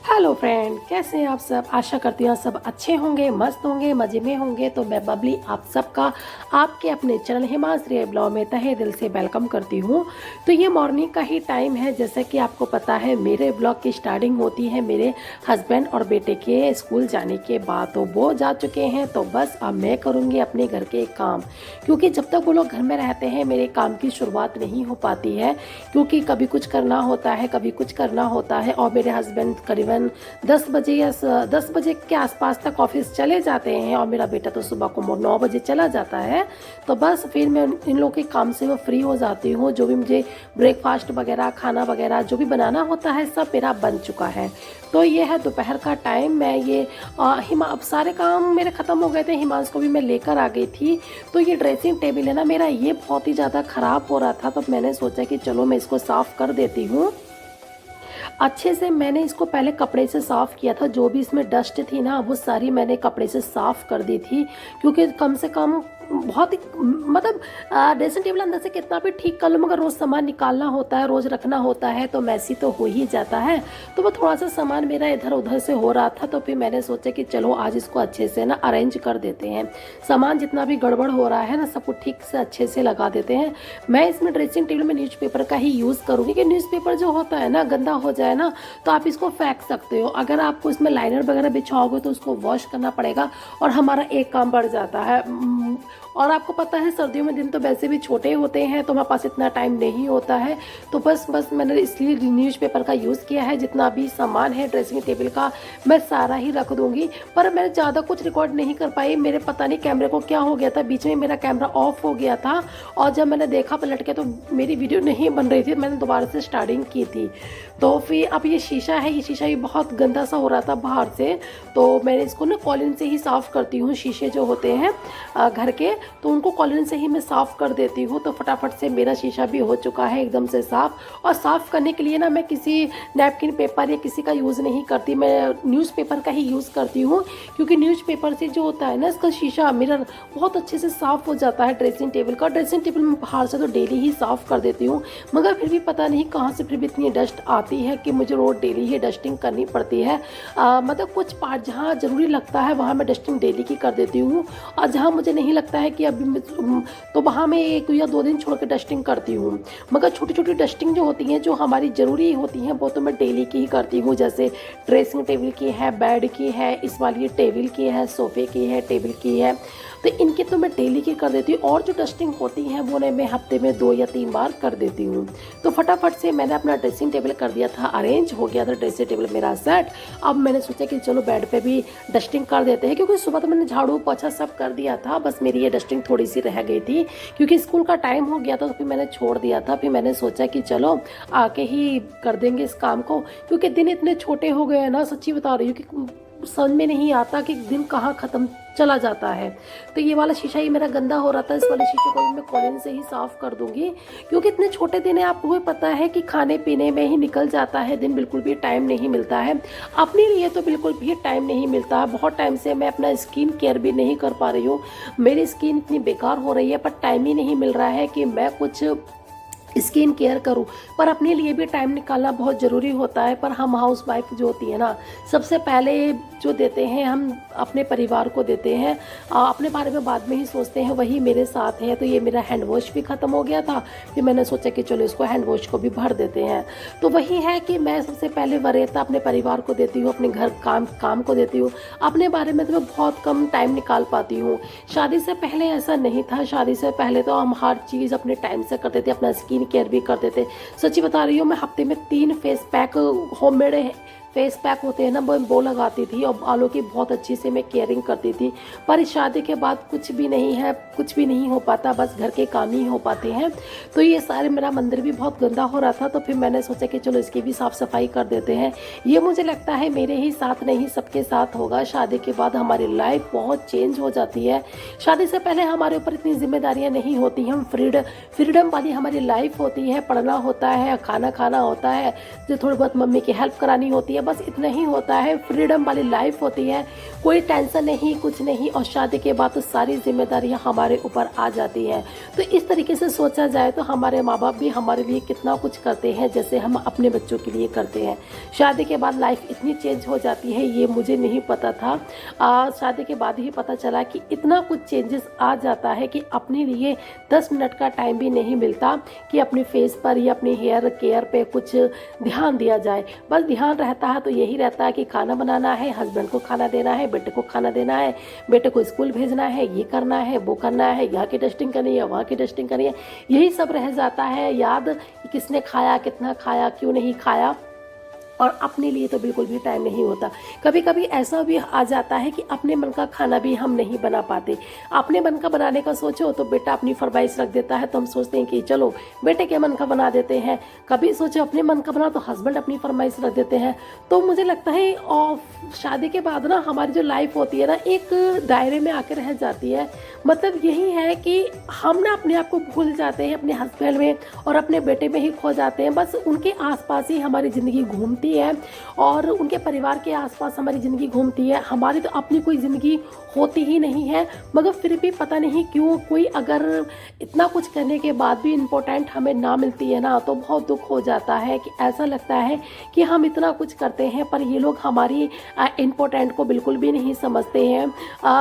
Hello friend, कैसे हैं आप सब। आशा करती हूँ सब अच्छे होंगे, मस्त होंगे, मज़े में होंगे। तो मैं बबली आप सबका आपके अपने चैनल हिमाश्री ब्लॉग में तहे दिल से वेलकम करती हूँ। तो ये मॉर्निंग का ही टाइम है। जैसा कि आपको पता है मेरे ब्लॉग की स्टार्टिंग होती है मेरे हस्बैंड और बेटे के स्कूल जाने के बाद। तो वो जा चुके हैं, तो बस अब मैं करूँगी अपने घर के काम, क्योंकि जब तक वो लोग घर में रहते हैं मेरे काम की शुरुआत नहीं हो पाती है। क्योंकि कभी कुछ करना होता है, कभी कुछ करना होता है। और मेरे हस्बैंड करीबन 10 बजे या 10 बजे के आसपास तक ऑफिस चले जाते हैं, और मेरा बेटा तो सुबह को 9 बजे चला जाता है। तो बस फिर मैं इन लोगों के काम से मैं फ्री हो जाती हूँ। जो भी मुझे ब्रेकफास्ट वगैरह, खाना वगैरह जो भी बनाना होता है सब मेरा बन चुका है। तो ये है दोपहर का टाइम। मैं ये अब सारे काम मेरे ख़त्म हो गए थे। हिमांशु को भी मैं लेकर आ गई थी। तो ये ड्रेसिंग टेबल है ना मेरा, ये बहुत ही ज़्यादा ख़राब हो रहा था। तो मैंने सोचा कि चलो मैं इसको साफ़ कर देती हूँ अच्छे से। मैंने इसको पहले कपड़े से साफ़ किया था। जो भी इसमें डस्ट थी ना वो सारी मैंने कपड़े से साफ़ कर दी थी, क्योंकि कम से कम बहुत ही मतलब ड्रेसिंग टेबल अंदर से कितना भी ठीक कर लो, मगर रोज़ सामान निकालना होता है, रोज़ रखना होता है, तो मैसी तो हो ही जाता है। तो वो थोड़ा सा सामान मेरा इधर उधर से हो रहा था। तो फिर मैंने सोचा कि चलो आज इसको अच्छे से ना अरेंज कर देते हैं। सामान जितना भी गड़बड़ हो रहा है ना सबको ठीक से अच्छे से लगा देते हैं। मैं इसमें ड्रेसिंग टेबल में न्यूज़पेपर का ही यूज़ करूँगी, कि न्यूज़पेपर जो होता है ना गंदा हो जाए ना तो आप इसको फेंक सकते हो। अगर आपको इसमें लाइनर वगैरह बिछाओगे तो उसको वॉश करना पड़ेगा, और हमारा एक काम बढ़ जाता है। और आपको पता है सर्दियों में दिन तो वैसे भी छोटे होते हैं, तो हमारे पास इतना टाइम नहीं होता है। तो बस मैंने इसलिए न्यूज़पेपर का यूज़ किया है। जितना भी सामान है ड्रेसिंग टेबल का मैं सारा ही रख दूंगी। पर मैं ज़्यादा कुछ रिकॉर्ड नहीं कर पाई। मेरे पता नहीं कैमरे को क्या हो गया था, बीच में मेरा कैमरा ऑफ हो गया था, और जब मैंने देखा पलट के तो मेरी वीडियो नहीं बन रही थी। मैंने दोबारा से स्टार्टिंग की थी। तो फिर अब ये शीशा है, ये शीशा भी बहुत गंदा सा हो रहा था बाहर से। तो मैंने इसको ना कॉलिन से ही साफ़ करती हूँ। शीशे जो होते हैं घर के, तो उनको कॉलिन से ही मैं साफ़ कर देती हूँ। तो फटाफट से मेरा शीशा भी हो चुका है एकदम से साफ़। और साफ़ करने के लिए ना मैं किसी नैपकिन पेपर या किसी का यूज़ नहीं करती, मैं न्यूज़पेपर का ही यूज़ करती हूँ। क्योंकि न्यूज़पेपर से जो होता है ना इसका शीशा मिरर बहुत अच्छे से साफ़ हो जाता है ड्रेसिंग टेबल का। ड्रेसिंग टेबल में बाहर से तो डेली ही साफ़ कर देती हूँ, मगर फिर भी पता नहीं कहाँ से फिर भी इतनी डस्ट आती है कि मुझे रोज़ डेली ही डस्टिंग करनी पड़ती है। मतलब कुछ पार्ट जहाँ ज़रूरी लगता है वहाँ मैं डस्टिंग डेली की कर देती हूँ, और जहाँ मुझे नहीं लगता है कि अभी तो वहाँ मैं 1 या 2 दिन छोड़ के डस्टिंग करती हूँ। मगर छोटी छोटी डस्टिंग जो होती हैं, जो हमारी ज़रूरी होती हैं, वो तो मैं डेली की ही करती हूँ। जैसे ड्रेसिंग टेबल की है, बेड की है, इस वाली टेबल की है, सोफ़े की है, टेबल की है, तो इनकी तो मैं डेली की कर देती हूँ। और जो डस्टिंग होती है वो मैं हफ्ते में 2 या 3 बार कर देती हूँ। तो फटाफट से मैंने अपना ड्रेसिंग टेबल कर दिया था, अरेंज हो गया था ड्रेसिंग टेबल मेरा सेट। अब मैंने सोचा कि चलो बेड पे भी डस्टिंग कर देते हैं, क्योंकि सुबह तो मैंने झाड़ू पोछा सब कर दिया था। बस मेरी ये डस्टिंग थोड़ी सी रह गई थी, क्योंकि स्कूल का टाइम हो गया था, तो फिर मैंने छोड़ दिया था। फिर मैंने सोचा कि चलो आके ही कर देंगे इस काम को, क्योंकि दिन इतने छोटे हो गए हैं ना, सच्ची बता रही हूँ कि समझ में नहीं आता कि दिन कहाँ ख़त्म चला जाता है। तो ये वाला शीशा ही मेरा गंदा हो रहा था। इस वाले शीशे को भी मैं कॉलिन से ही साफ़ कर दूंगी, क्योंकि इतने छोटे दिन है, आपको भी पता है कि खाने पीने में ही निकल जाता है दिन, बिल्कुल भी टाइम नहीं मिलता है अपने लिए। तो बिल्कुल भी टाइम नहीं मिलता है। बहुत टाइम से मैं अपना स्किन केयर भी नहीं कर पा रही हूँ। मेरी स्किन इतनी बेकार हो रही है, पर टाइम ही नहीं मिल रहा है कि मैं कुछ स्किन केयर करूं। पर अपने लिए भी टाइम निकालना बहुत ज़रूरी होता है। पर हम हाउस वाइफ जो होती है ना, सबसे पहले जो देते हैं हम अपने परिवार को देते हैं, अपने बारे में बाद में ही सोचते हैं। वही मेरे साथ है। तो ये मेरा हैंड वॉश भी ख़त्म हो गया था, फिर मैंने सोचा कि चलो इसको हैंड वॉश को भी भर देते हैं। तो वही है कि मैं सबसे पहले वरीयता अपने परिवार को देती हूँ, अपने घर काम को देती हूँ। अपने बारे में तो मैं बहुत कम टाइम निकाल पाती हूँ। शादी से पहले ऐसा नहीं था। शादी से पहले तो हम हर चीज़ अपने टाइम से करते थे, अपना स्किन केयर भी करते थे। सच्ची बता रही हूँ, मैं हफ्ते में 3 face pack, homemade face pack होते हैं ना, वो लगाती थी, और बालों की बहुत अच्छी से मैं केयरिंग करती थी। पर इस शादी के बाद कुछ भी नहीं है, कुछ भी नहीं हो पाता, बस घर के काम ही हो पाते हैं। तो ये सारे, मेरा मंदिर भी बहुत गंदा हो रहा था, तो फिर मैंने सोचा कि चलो इसकी भी साफ़ सफाई कर देते हैं। ये मुझे लगता है मेरे ही साथ नहीं सबके साथ होगा। शादी के बाद हमारी लाइफ बहुत चेंज हो जाती है। शादी से पहले हमारे ऊपर इतनी जिम्मेदारियाँ नहीं होती, हम फ्रीडम वाली हमारी लाइफ होती है। पढ़ना होता है, खाना खाना होता है, जो थोड़ी बहुत मम्मी की हेल्प करानी होती है, है, बस इतना ही होता है, फ्रीडम वाली लाइफ होती है, कोई टेंशन नहीं, कुछ नहीं। और शादी के बाद तो सारी जिम्मेदारियां हमारे ऊपर आ जाती हैं। तो इस तरीके से सोचा जाए तो हमारे माँ बाप भी हमारे लिए कितना कुछ करते हैं, जैसे हम अपने बच्चों के लिए करते हैं। शादी के बाद लाइफ इतनी चेंज हो जाती है, ये मुझे नहीं पता था। शादी के बाद ही पता चला कि इतना कुछ चेंजेस आ जाता है कि अपने लिए 10 मिनट का टाइम भी नहीं मिलता कि अपने फेस पर या अपनी हेयर केयर पे कुछ ध्यान दिया जाए। बस ध्यान रहता है तो यही रहता है कि खाना बनाना है, हस्बैंड को खाना देना है, बेटे को खाना देना है, बेटे को स्कूल भेजना है, ये करना है, वो करना है, यहाँ की डस्टिंग करनी है, वहाँ की डस्टिंग करनी है, यही सब रह जाता है याद कि किसने खाया, कितना खाया, क्यों नहीं खाया। और अपने लिए तो बिल्कुल भी टाइम नहीं होता। कभी कभी ऐसा भी आ जाता है कि अपने मन का खाना भी हम नहीं बना पाते। अपने मन का बनाने का सोचो तो बेटा अपनी फरमाइश रख देता है, तो हम सोचते हैं कि चलो बेटे के मन का बना देते हैं। कभी सोचो अपने मन का बना तो हस्बैंड अपनी फरमाइश रख देते हैं। तो मुझे लगता है और शादी के बाद ना हमारी जो लाइफ होती है ना, एक दायरे में आकर रह जाती है। मतलब यही है कि हम ना अपने आप को भूल जाते हैं, अपने हस्बैंड में और अपने बेटे में ही खो जाते हैं। बस उनके आसपास ही हमारी ज़िंदगी घूमती है और उनके परिवार के आसपास हमारी ज़िंदगी घूमती है। हमारी तो अपनी कोई ज़िंदगी होती ही नहीं है। मगर फिर भी पता नहीं क्यों कोई अगर इतना कुछ करने के बाद भी इम्पोर्टेंट हमें ना मिलती है ना, तो बहुत दुख हो जाता है कि ऐसा लगता है कि हम इतना कुछ करते हैं पर ये लोग हमारी इम्पोर्टेंट को बिल्कुल भी नहीं समझते हैं।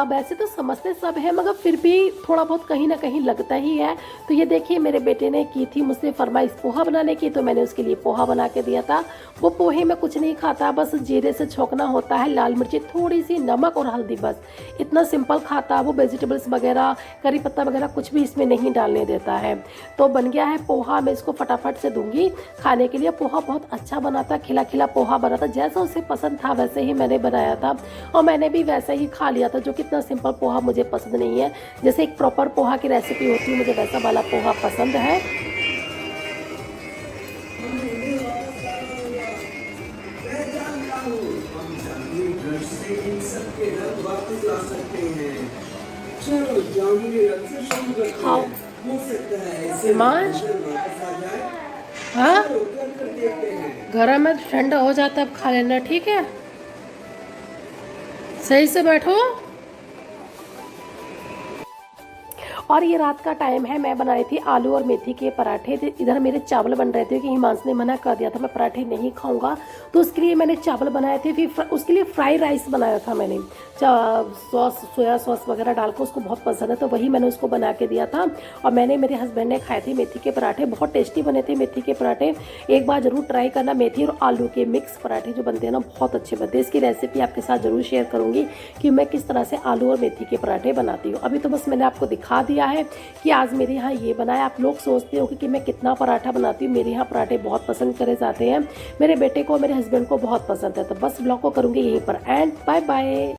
वैसे तो समझते सब हैं मगर फिर भी थोड़ा बहुत कहीं ना कहीं लगता ही है। तो ये देखिए मेरे बेटे ने की थी मुझसे फरमाइश पोहा बनाने की, तो मैंने उसके लिए पोहा बना के दिया था। वो पोहे में कुछ नहीं खाता, बस जीरे से छोंकना होता है, लाल मिर्ची, थोड़ी सी नमक और हल्दी, बस इतना सिंपल खाता। वो वेजिटेबल्स वगैरह, करी पत्ता वगैरह कुछ भी इसमें नहीं डालने देता है। तो बन गया है पोहा, मैं इसको फटाफट से दूंगी खाने के लिए। पोहा बहुत अच्छा बना था, खिला खिला पोहा बना था, जैसा उसे पसंद था वैसे ही मैंने बनाया था और मैंने भी वैसे ही खा लिया था। जो कि इतना सिंपल पोहा मुझे पसंद नहीं है, जैसे एक प्रॉपर पोहा की रेसिपी होती है मुझे वैसा वाला पोहा पसंद है। खाओ हिमांश, हाँ गरम है ठंडा हो जाता है, अब खा लेना ठीक है। सही से बैठो। और ये रात का टाइम है, मैं बनाई थी आलू और मेथी के पराठे। इधर मेरे चावल बन रहे थे कि हिमांश ने मना कर दिया था मैं पराठे नहीं खाऊंगा, तो उसके लिए मैंने चावल बनाए थे। फिर उसके लिए फ्राई राइस बनाया था मैंने, सॉस सोया सॉस वगैरह डाल के, उसको बहुत पसंद है तो वही मैंने उसको बना के दिया था। और मैंने, मेरे हस्बैंड ने खाए थे मेथी के पराठे, बहुत टेस्टी बने थे मेथी के पराठे। एक बार ज़रूर ट्राई करना, मेथी और आलू के मिक्स पराठे जो बनते हैं ना बहुत अच्छे बनते हैं। इसकी रेसिपी आपके साथ ज़रूर शेयर करूँगी कि मैं किस तरह से आलू और मेथी के पराठे बनाती हूँ। अभी तो बस मैंने आपको दिखा दिया है कि आज मेरे यहाँ ये बनाया। आप लोग सोचते हो कि मैं कितना पराठा बनाती हूँ, मेरे यहाँ पराठे बहुत पसंद करे जाते हैं, मेरे बेटे को, मेरे हस्बैंड को बहुत पसंद है। तो बस ब्लॉग को करूँगी यहीं पर एंड बाय बाय।